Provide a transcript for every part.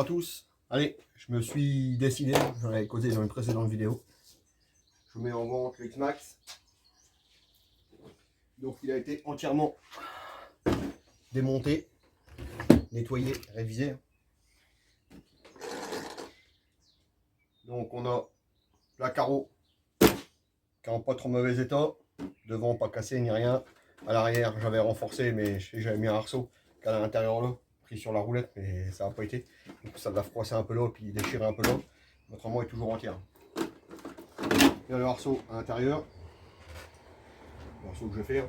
tous. Allez, je me suis décidé, j'en avais causé dans une précédente vidéo. Je mets en vente le X-Max. Donc il a été entièrement démonté, nettoyé, révisé. Donc on a la carreau qui est en pas trop mauvais état. Devant pas cassé ni rien. À l'arrière j'avais renforcé mais j'avais mis un arceau qui est à l'intérieur là, pris sur la roulette mais ça n'a pas été. Donc ça l'a froissé un peu là puis déchiré un peu là. Autrement il est toujours entier. Il y a le arceau à l'intérieur. Le arceau que je fais.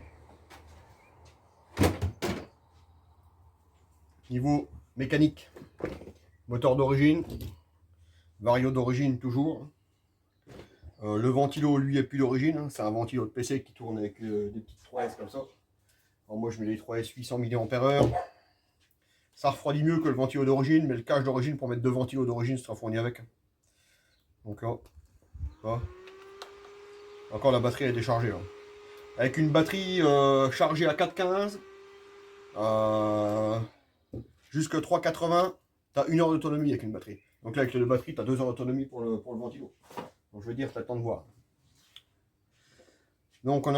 Niveau mécanique, moteur d'origine, vario d'origine toujours. Le ventilo lui est plus d'origine, c'est un ventilo de PC qui tourne avec des petites 3S comme ça. Alors moi je mets les 3S 800 mAh. Ça refroidit mieux que le ventilo d'origine, mais le cache d'origine pour mettre deux ventilos d'origine sera fourni avec. Donc là, encore la batterie est déchargée là. Avec une batterie chargée à 4,15 jusqu'à 3,80, tu as 1 heure d'autonomie avec une batterie. Donc là avec les deux batteries, tu as 2 heures d'autonomie pour le ventilo. Donc je veux dire, tu as le temps de voir. Donc on est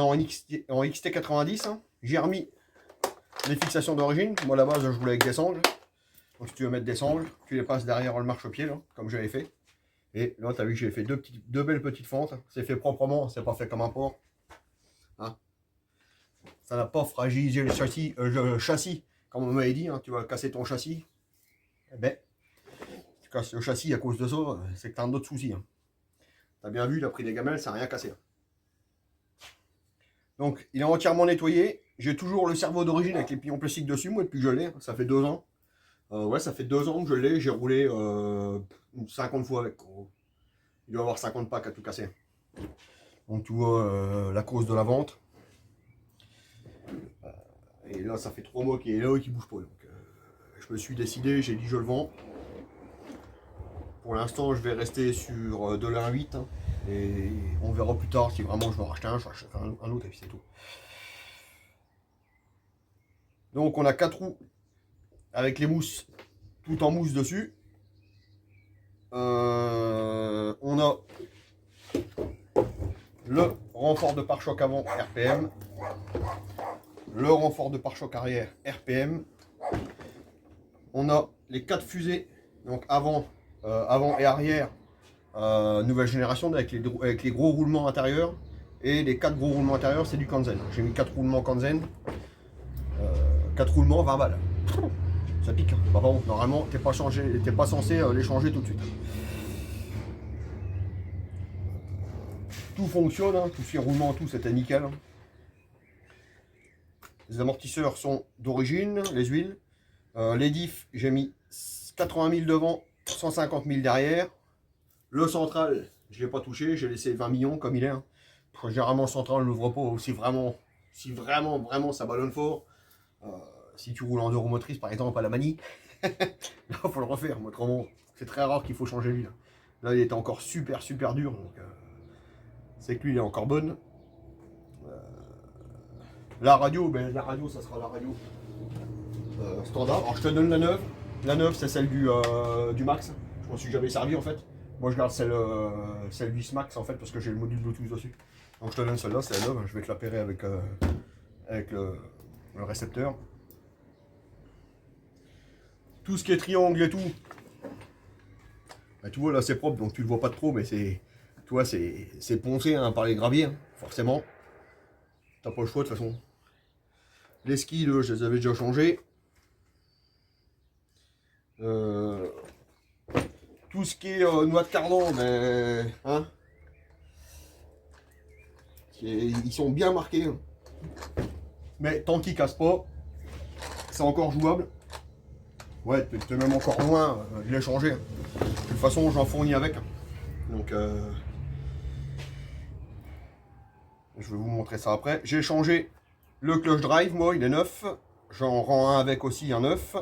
en XT90, hein. J'ai remis les fixations d'origine. Moi à la base je voulais avec des sangles. Donc si tu veux mettre des sangles, tu les passes derrière le marchepied là, comme j'avais fait. Et là tu as vu que j'ai fait deux belles petites fentes. C'est fait proprement, c'est pas fait comme un porc. Hein, ça n'a pas fragilisé le châssis, comme on m'avait dit, hein, tu vas casser ton châssis. Eh ben, tu casses le châssis à cause de ça, c'est que tu as un autre souci. Hein. Tu as bien vu, il a pris des gamelles, ça n'a rien cassé. Donc il est entièrement nettoyé. J'ai toujours le cerveau d'origine avec les pions plastiques dessus, moi depuis que je l'ai, ça fait 2 ans. Ouais, ça fait 2 ans que je l'ai, j'ai roulé 50 fois avec. Il doit y avoir 50 packs à tout casser. Donc tu vois la cause de la vente. Et là ça fait 3 mois qu'il est là et qu'il bouge pas. Donc je me suis décidé, j'ai dit je le vends. Pour l'instant je vais rester sur de l'1.8. Hein, et on verra plus tard si vraiment je veux racheter un, je rachèterai un autre et puis c'est tout. Donc on a 4 roues avec les mousses, tout en mousse dessus. On a le renfort de pare-choc avant RPM, le renfort de pare-choc arrière RPM. On a les 4 fusées, donc avant et arrière, nouvelle génération avec les gros roulements intérieurs. Et les 4 gros roulements intérieurs, c'est du Kanzen. J'ai mis 4 roulements Kanzen, 4 roulements 20 balles. Ça pique. Bah bon, normalement, t'es pas censé les changer tout de suite. Tout fonctionne, hein, tout ce roulement, tout c'était nickel. Les amortisseurs sont d'origine, les huiles. Les diffs, j'ai mis 80 000 devant, 150 000 derrière. Le central, je ne l'ai pas touché, j'ai laissé 20 millions comme il est. Hein. Généralement, le central, on ne l'ouvre pas si vraiment ça ballonne fort. Si tu roules en 2 roues motrices, par exemple, à la manie, là, il faut le refaire. Autrement, c'est très rare qu'il faut changer l'huile. Là, il était encore super dur. Donc, c'est que l'huile est encore bonne. La radio, ça sera la radio standard. Alors, je te donne la neuve. La neuve, c'est celle du Max. Je m'en suis jamais servi en fait. Moi, je garde celle du Max en fait parce que j'ai le module Bluetooth dessus. Donc, je te donne celle-là, c'est la neuve. Je vais te la pairer avec le récepteur. Tout ce qui est triangle et tout, bah, tu vois là c'est propre donc tu le vois pas trop, mais c'est poncé hein, par les graviers, hein, forcément. T'as pas le choix de toute façon. Les skis, là, je les avais déjà changés. Tout ce qui est noix de cardan, ben, hein, ils sont bien marqués. Hein. Mais tant qu'ils cassent pas, c'est encore jouable. Ouais, t'es même encore loin, je l'ai changé. Hein. De toute façon, j'en fournis avec. Donc, je vais vous montrer ça après. J'ai changé le clutch drive, moi, il est neuf. J'en rends un avec aussi, un neuf.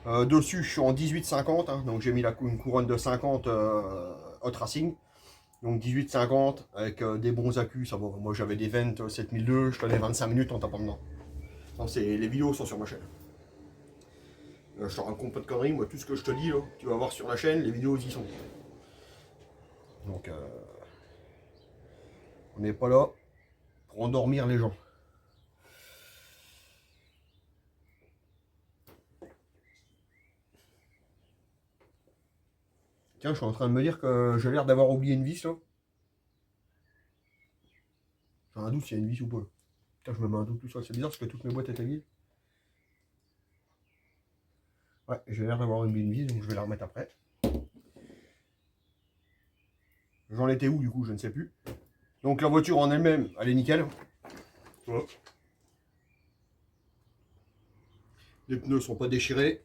Dessus, je suis en 1850, hein, donc j'ai mis une couronne de 50 Hot Racing. Donc 1850 avec des bons accus, ça va. Moi j'avais des Vent 7002, je tenais 25 minutes en tapant dedans. Donc les vidéos sont sur ma chaîne. Je te raconte pas de conneries, moi tout ce que je te dis là, tu vas voir sur la chaîne, les vidéos y sont. Donc on n'est pas là pour endormir les gens. Tiens, je suis en train de me dire que j'ai l'air d'avoir oublié une vis là. J'ai un doute s'il y a une vis ou pas. Putain, je me mets un doute tout ça. C'est bizarre parce que toutes mes boîtes étaient vides. Ouais, j'ai l'air d'avoir une vis, donc je vais la remettre après. J'en étais où du coup, je ne sais plus. Donc la voiture en elle-même, elle est nickel. Voilà. Les pneus sont pas déchirés.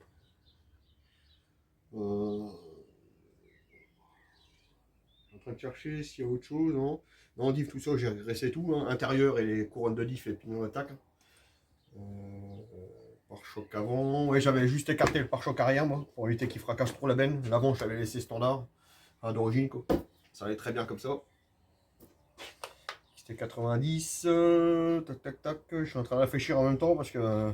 En train de chercher s'il y a autre chose. Non, non, diff, tout ça, j'ai régressé tout. Hein. Intérieur et les couronnes de diff et pignon d'attaque. Pare-choc avant. Ouais, j'avais juste écarté le pare-choc arrière, moi, pour éviter qu'il fracasse trop la benne. L'avant, je l'avais laissé standard. Enfin, d'origine, quoi. Ça allait très bien comme ça. C'était 90. Tac, tac, tac. Je suis en train de réfléchir en même temps parce que.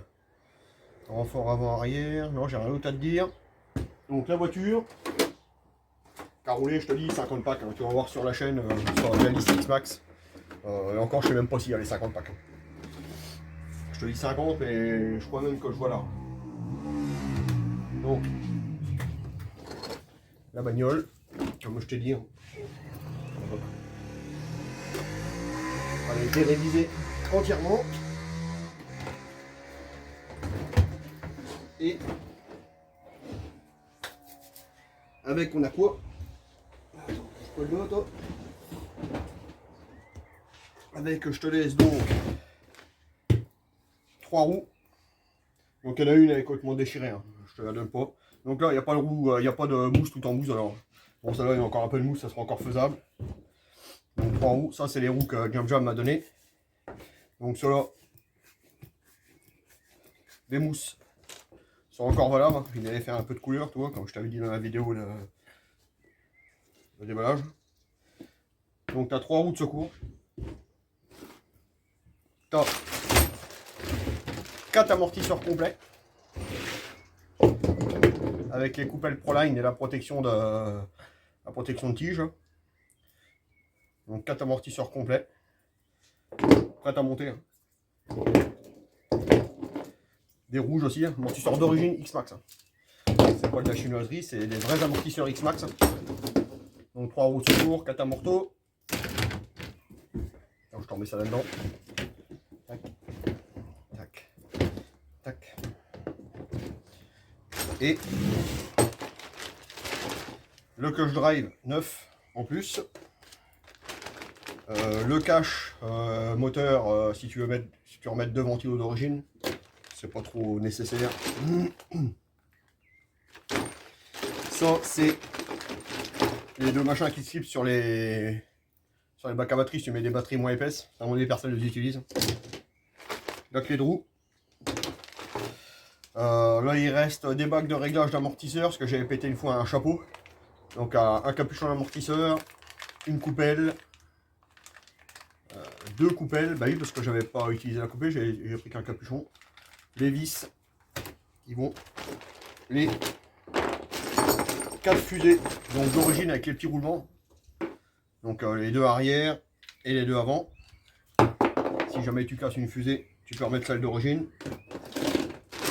Renfort avant-arrière. Non, j'ai rien d'autre à te dire. Donc, la voiture. Qu'a roulé, je te dis, 50 packs. Hein. Tu vas voir sur la chaîne, sur la liste X-Max. Et encore, je sais même pas s'il y a les 50 packs. Hein. Je te dis 50, mais je crois même que je vois là. Donc, la bagnole, comme je t'ai dit, elle a été révisée entièrement. Et avec, on a quoi? Avec, je te laisse donc 3 roues. Donc il y en a une elle est complètement déchirée, hein. Je te la donne pas. Donc là il n'y a pas de roue, il n'y a pas de mousse tout en mousse, alors bon, celle-là il y a encore un peu de mousse, ça sera encore faisable. Donc 3 roues, ça c'est les roues que Jam Jam m'a donné. Donc ceux-là, les mousses sont encore valables. Il avait fait un peu de couleur, tu vois, comme je t'avais dit dans la vidéo de déballage. Donc tu as 3 roues de secours. Tu as 4 amortisseurs complets. Avec les coupelles Proline et la protection de tige. Donc 4 amortisseurs complets. Prêt à monter. Hein. Des rouges aussi, hein. Amortisseurs d'origine X-Max. Hein. C'est pas de la chinoiserie, c'est des vrais amortisseurs X-Max. Hein. Donc 3 roues de secours, 4 amortos. Alors, je t'en mets ça là-dedans. Tac. Tac. Tac. Et le Cush Drive 9 en plus. Le cache moteur, si tu veux remettre 2 ventilos d'origine, c'est pas trop nécessaire. Ça, c'est les 2 machins qui slipent sur les bacs à batterie. Si tu mets des batteries moins épaisses, à mon avis, personne les utilise. La clé de roue. Là, il reste des bacs de réglage d'amortisseur parce que j'avais pété une fois un chapeau. Donc, un capuchon d'amortisseur, une coupelle. 2 coupelles, bah oui, parce que j'avais pas utilisé la coupelle, j'ai pris qu'un capuchon. Les vis qui vont, les 4 fusées, donc d'origine avec les petits roulements. Donc les 2 arrière et les 2 avant. Si jamais tu casses une fusée, tu peux remettre celle d'origine.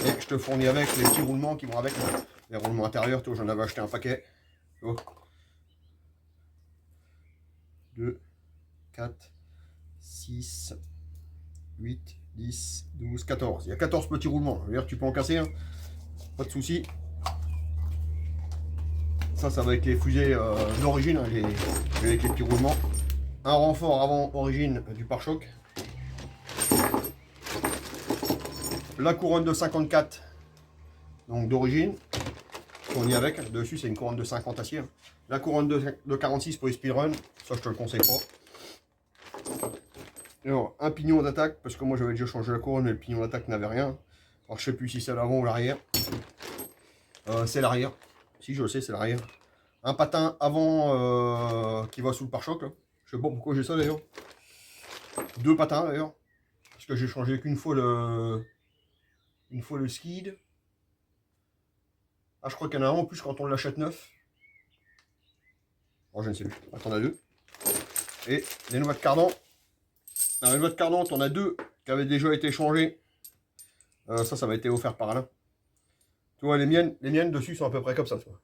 Et je te fournis avec les petits roulements qui vont avec. Les roulements intérieurs, toi j'en avais acheté un paquet. 2, 4, 6, 8, 10, 12, 14. Il y a 14 petits roulements. D'ailleurs, tu peux en casser, hein. Pas de souci. Ça va avec les fusées d'origine, hein, avec les petits roulements. Un renfort avant origine du pare-choc. La couronne de 54, donc d'origine, qu'on y avec. Dessus, c'est une couronne de 50 acier. Hein. La couronne de 46 pour les speedrun, ça je te le conseille pas. Alors, un pignon d'attaque, parce que moi j'avais déjà changé la couronne, mais le pignon d'attaque n'avait rien. Alors je sais plus si c'est l'avant ou l'arrière. C'est l'arrière. Si je le sais, c'est l'arrière. Un patin avant qui va sous le pare-choc. Je sais pas pourquoi j'ai ça d'ailleurs. 2 patins d'ailleurs. Parce que j'ai changé qu'une fois le skid. Ah, je crois qu'il y en a un en plus quand on l'achète neuf. Oh, je ne sais plus. Ah, t'en as deux. Et les noix de cardan. Alors, les noix de cardan, t'en as deux qui avaient déjà été changées. Ça m'a été offert par Alain. Tu vois, les miennes dessus sont à peu près comme ça, tu vois.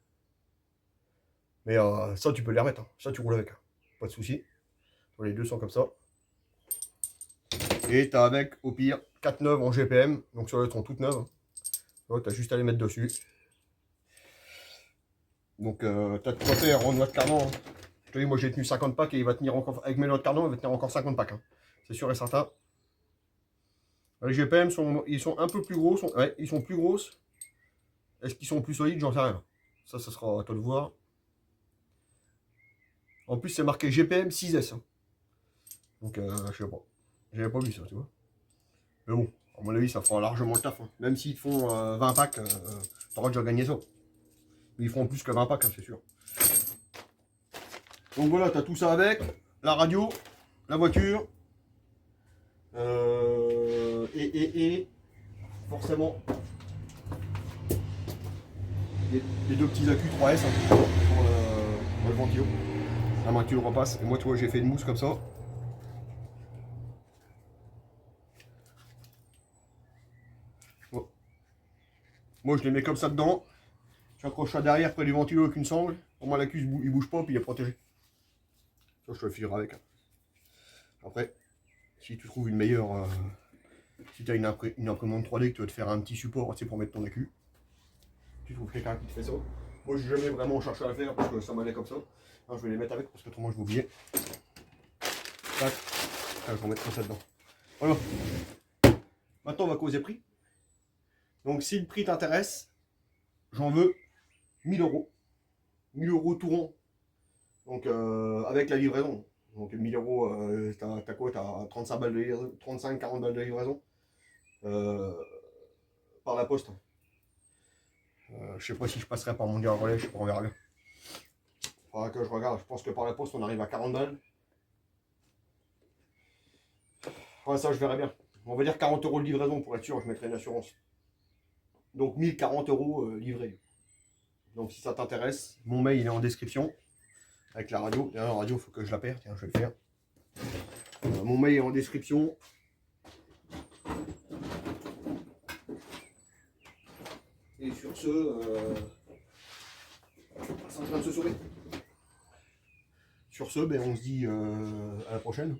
Mais ça, tu peux les remettre. Hein. Ça, tu roules avec. Hein. Pas de souci. Les deux sont comme ça. Et tu as avec, au pire, 4 neuves en GPM. Donc sur le tronc toutes neuves. Tu as juste à les mettre dessus. Donc tu as de quoi faire en noix de cardan. Hein. Je te dis, moi j'ai tenu 50 packs et il va tenir encore. Avec mes noix de cardan, il va tenir encore 50 packs. Hein. C'est sûr et certain. Les GPM ils sont un peu plus gros. Ouais, ils sont plus grosses. Est-ce qu'ils sont plus solides? J'en sais rien. Ça sera à toi de voir. En plus, c'est marqué GPM 6S. Hein. Donc, je sais pas. J'avais pas vu ça, tu vois. Mais bon, à mon avis, ça fera largement le taf. Hein. Même s'ils font 20 packs, t'auras déjà gagné ça. Mais ils feront plus que 20 packs, hein, c'est sûr. Donc voilà, t'as tout ça avec. La radio, la voiture. Et forcément, les deux petits accus 3S hein, pour le ventilo. La main tu le repasses. Et moi, tu vois, j'ai fait une mousse comme ça. Bon. Moi, je les mets comme ça dedans. J'accroche ça derrière près du ventilo avec une sangle. Pour moi, l'accu il bouge pas, puis il est protégé. Ça, je te le filerai avec. Après, si tu trouves une meilleure. Si tu as une imprimante 3D que tu veux te faire un petit support pour mettre ton accu, tu trouves quelqu'un qui te fait ça. Moi, j'ai jamais vraiment cherché à le faire parce que ça m'allait comme ça. Alors, je vais les mettre avec parce que autrement, je vais oublier. Tac. Je vais mettre ça dedans. Voilà. Maintenant, on va causer prix. Donc, si le prix t'intéresse, j'en veux 1000 euros. 1000 euros tout rond. Donc, avec la livraison. Donc, 1000 euros, t'as quoi? T'as 35 balles de livraison, 35-40 balles de livraison. Par la poste. Je sais pas si je passerai par Mondial Relais, je sais pas, on verra bien. Faudra que je regarde, je pense que par la poste on arrive à 40 balles. Ouais, ça je verrai bien. On va dire 40 euros de livraison pour être sûr, je mettrai une assurance. Donc 1040 euros livré. Donc si ça t'intéresse, mon mail il est en description. Avec la radio. Et la radio, il faut que je la perde, tiens, je vais le faire. Mon mail est en description. Et sur ce, c'est en train de se sauver. Sur ce, ben, on se dit à la prochaine.